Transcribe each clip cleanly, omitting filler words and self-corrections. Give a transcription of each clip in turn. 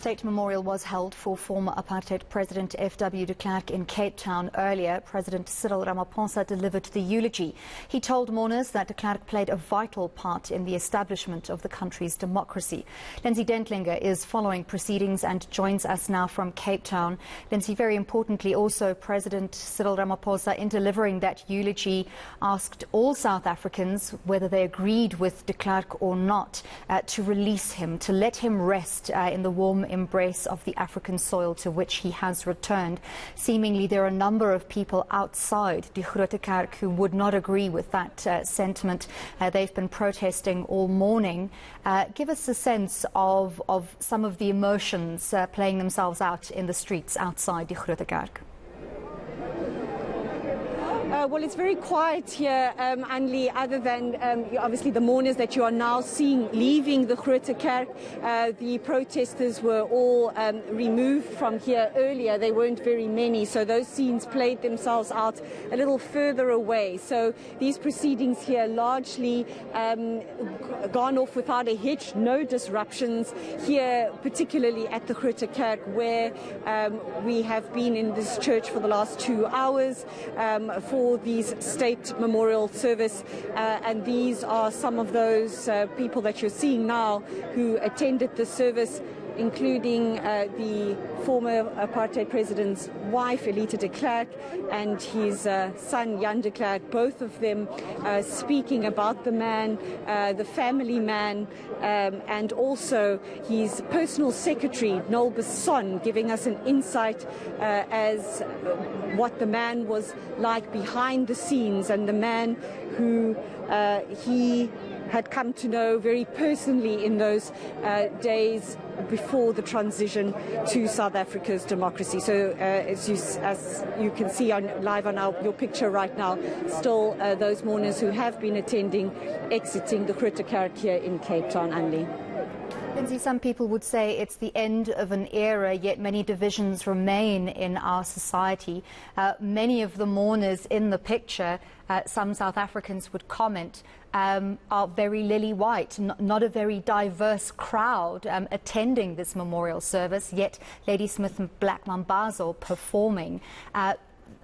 State memorial was held for former apartheid President FW de Klerk in Cape Town earlier. President Cyril Ramaphosa delivered the eulogy. He told mourners that de Klerk played a vital part in the establishment of the country's democracy. Lindsay Dentlinger is following proceedings and joins us now from Cape Town. Lindsay, very importantly also, President Cyril Ramaphosa, in delivering that eulogy, asked all South Africans, whether they agreed with de Klerk or not, to release him, to let him rest in the warm embrace of the African soil to which he has returned. Seemingly there are a number of people outside de Klerk who would not agree with that sentiment. They've been protesting all morning. Give us a sense of some of the emotions playing themselves out in the streets outside de Klerk. Well, it's very quiet here, Anli, other than obviously the mourners that you are now seeing leaving the Klerk. The protesters were all removed from here earlier. They weren't very many, so those scenes played themselves out a little further away. So these proceedings here largely gone off without a hitch, no disruptions here, particularly at the Klerk, where we have been in this church for the last 2 hours for these state memorial service, and these are some of those people that you're seeing now who attended the service, including the former apartheid president's wife, Lindsay de Klerk, and his son, Jan de Klerk, both of them speaking about the man, the family man, and also his personal secretary, Noel Besson, giving us an insight as what the man was like behind the scenes, and the man who he had come to know very personally in those days before the transition to South Africa's democracy. So as you can see live on your picture right now, still those mourners who have been attending, exiting the Klerk here in Cape Town, Anli. Lindsay, some people would say it's the end of an era, yet many divisions remain in our society. Many of the mourners in the picture, some South Africans would comment, are very lily white, not a very diverse crowd attending this memorial service, yet Ladysmith and Black Mambazo performing.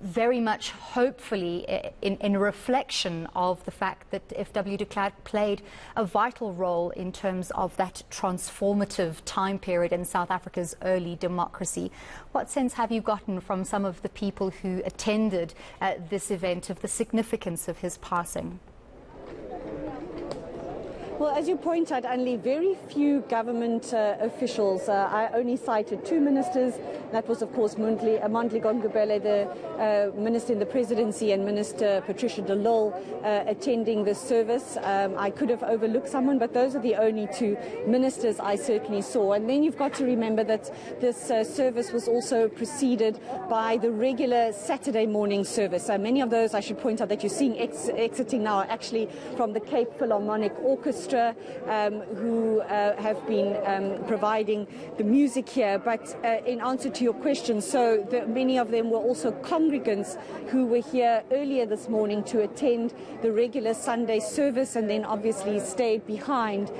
Very much hopefully in reflection of the fact that FW de Klerk played a vital role in terms of that transformative time period in South Africa's early democracy. What sense have you gotten from some of the people who attended this event of the significance of his passing? Well, as you point out, Anli, very few government officials. I only cited 2 ministers. That was, of course, Mondli Gongubele, the minister in the presidency, and Minister Patricia de Lille attending this service. I could have overlooked someone, but those are the only 2 ministers I certainly saw. And then you've got to remember that this service was also preceded by the regular Saturday morning service. Many of those, I should point out, that you're seeing exiting now are actually from the Cape Philharmonic Orchestra, who have been providing the music here. But in answer to your question, so many of them were also congregants who were here earlier this morning to attend the regular Sunday service, and then obviously stayed behind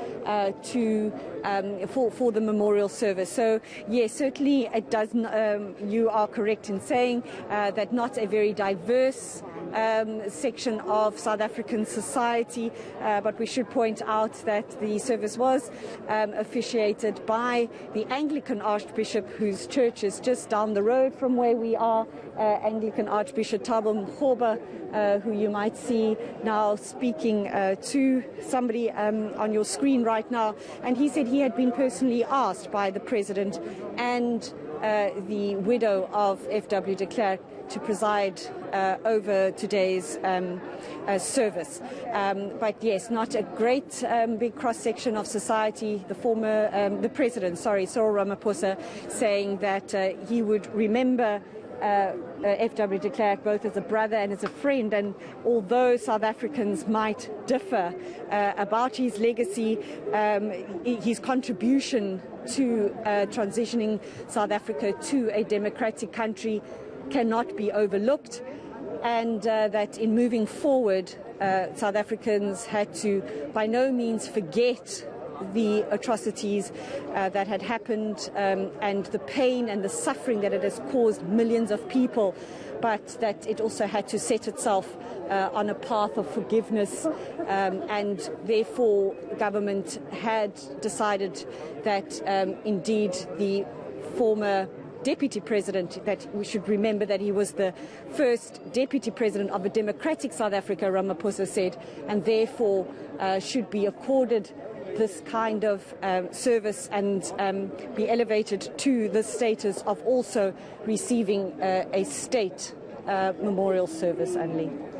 for the memorial service. So yes, certainly it does. You are correct in saying that not a very diverse section of South African society, but we should point out that the service was officiated by the Anglican Archbishop, whose church is just down the road from where we are, Anglican Archbishop Thabo Mkhoba, who you might see now speaking to somebody on your screen right now. And he said he had been personally asked by the President and the widow of FW de Klerk to preside over today's service. But yes, not a great big cross-section of society. The President, Cyril Ramaphosa, saying that he would remember FW de Klerk both as a brother and as a friend, and although South Africans might differ about his legacy, his contribution to transitioning South Africa to a democratic country cannot be overlooked, and that in moving forward, South Africans had to by no means forget the atrocities that had happened and the pain and the suffering that it has caused millions of people, but that it also had to set itself on a path of forgiveness, and therefore government had decided that indeed the former Deputy President, that we should remember that he was the first Deputy President of a democratic South Africa, Ramaphosa said, and therefore should be accorded this kind of service and be elevated to the status of also receiving a state memorial service only.